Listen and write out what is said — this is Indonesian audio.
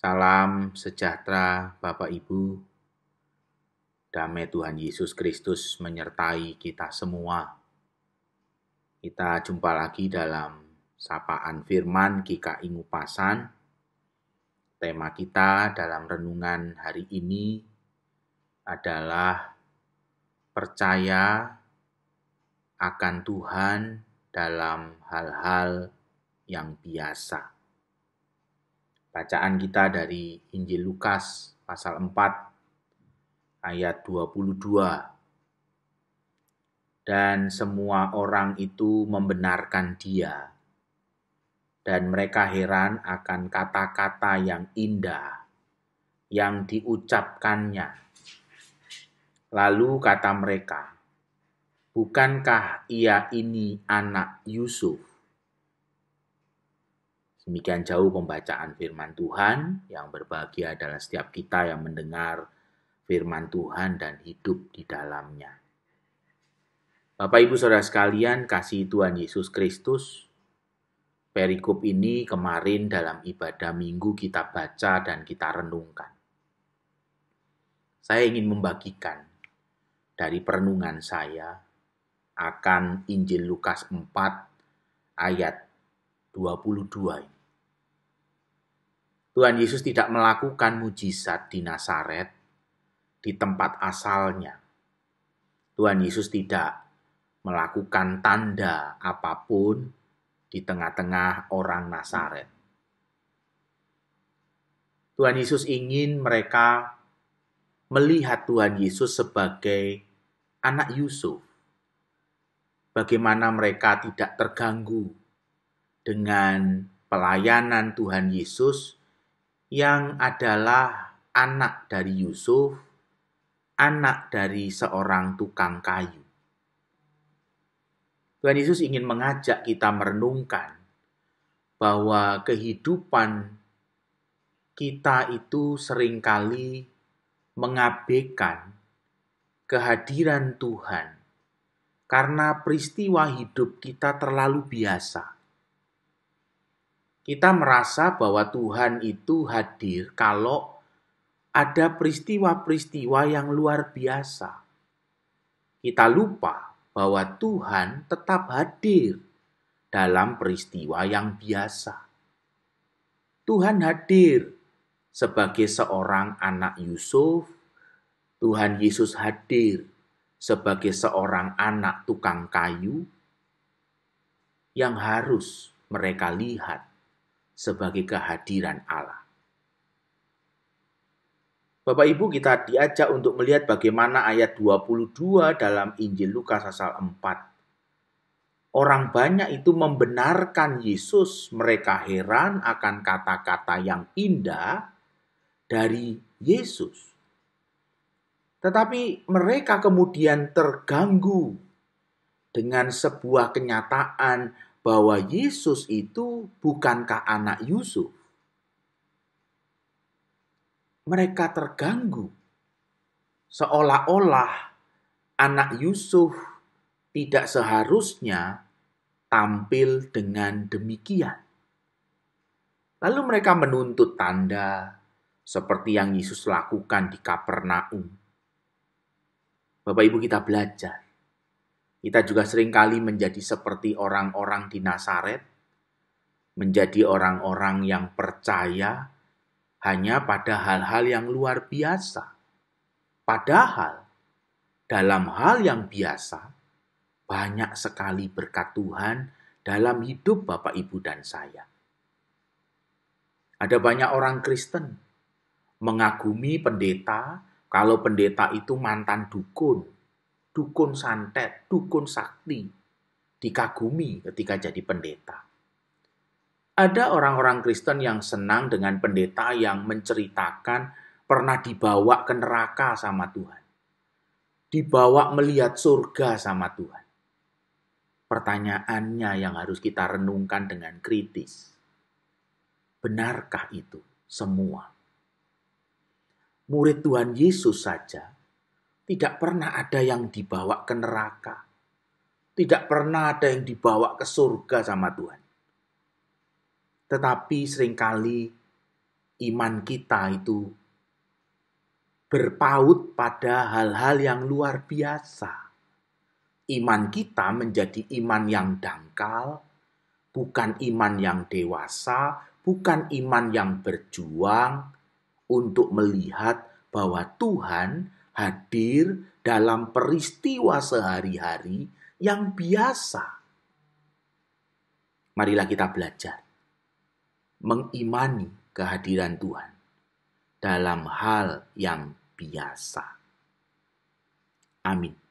Salam sejahtera Bapak Ibu, damai Tuhan Yesus Kristus menyertai kita semua. Kita jumpa lagi dalam sapaan firman GKI Ngupasan. Tema kita dalam renungan hari ini adalah percaya akan Tuhan dalam hal-hal yang biasa. Bacaan kita dari Injil Lukas pasal 4 ayat 22. Dan semua orang itu membenarkan dia, dan mereka heran akan kata-kata yang indah yang diucapkannya. Lalu kata mereka, "Bukankah ia ini anak Yusuf?" Demikian jauh pembacaan firman Tuhan. Yang berbahagia adalah setiap kita yang mendengar firman Tuhan dan hidup di dalamnya. Bapak Ibu Saudara sekalian, kasih Tuhan Yesus Kristus, perikop ini kemarin dalam ibadah minggu kita baca dan kita renungkan. Saya ingin membagikan dari perenungan saya akan Injil Lukas 4 ayat 22 ini. Tuhan Yesus tidak melakukan mujizat di Nazaret, di tempat asalnya. Tuhan Yesus tidak melakukan tanda apapun di tengah-tengah orang Nazaret. Tuhan Yesus ingin mereka melihat Tuhan Yesus sebagai anak Yusuf. Bagaimana mereka tidak terganggu dengan pelayanan Tuhan Yesus yang adalah anak dari Yusuf, anak dari seorang tukang kayu. Tuhan Yesus ingin mengajak kita merenungkan bahwa kehidupan kita itu seringkali mengabaikan kehadiran Tuhan karena peristiwa hidup kita terlalu biasa. Kita merasa bahwa Tuhan itu hadir kalau ada peristiwa-peristiwa yang luar biasa. Kita lupa bahwa Tuhan tetap hadir dalam peristiwa yang biasa. Tuhan hadir sebagai seorang anak Yusuf. Tuhan Yesus hadir sebagai seorang anak tukang kayu yang harus mereka lihat sebagai kehadiran Allah. Bapak Ibu, kita diajak untuk melihat bagaimana ayat 22 dalam Injil Lukas pasal 4. Orang banyak itu membenarkan Yesus, mereka heran akan kata-kata yang indah dari Yesus. Tetapi mereka kemudian terganggu dengan sebuah kenyataan bahwa Yesus itu bukankah anak Yusuf. Mereka terganggu, seolah-olah anak Yusuf tidak seharusnya tampil dengan demikian. Lalu mereka menuntut tanda seperti yang Yesus lakukan di Kapernaum. Bapak Ibu, kita belajar. Kita juga seringkali menjadi seperti orang-orang di Nazaret, menjadi orang-orang yang percaya hanya pada hal-hal yang luar biasa. Padahal dalam hal yang biasa, banyak sekali berkat Tuhan dalam hidup Bapak, Ibu, dan saya. Ada banyak orang Kristen mengagumi pendeta kalau pendeta itu mantan dukun santet, dukun sakti. Dikagumi ketika jadi pendeta. Ada orang-orang Kristen yang senang dengan pendeta yang menceritakan pernah dibawa ke neraka sama Tuhan. Dibawa melihat surga sama Tuhan. Pertanyaannya yang harus kita renungkan dengan kritis. Benarkah itu semua? Murid Tuhan Yesus saja tidak pernah ada yang dibawa ke neraka. Tidak pernah ada yang dibawa ke surga sama Tuhan. Tetapi seringkali iman kita itu berpaut pada hal-hal yang luar biasa. Iman kita menjadi iman yang dangkal, bukan iman yang dewasa, bukan iman yang berjuang untuk melihat bahwa Tuhan hadir dalam peristiwa sehari-hari yang biasa. Marilah kita belajar mengimani kehadiran Tuhan dalam hal yang biasa. Amin.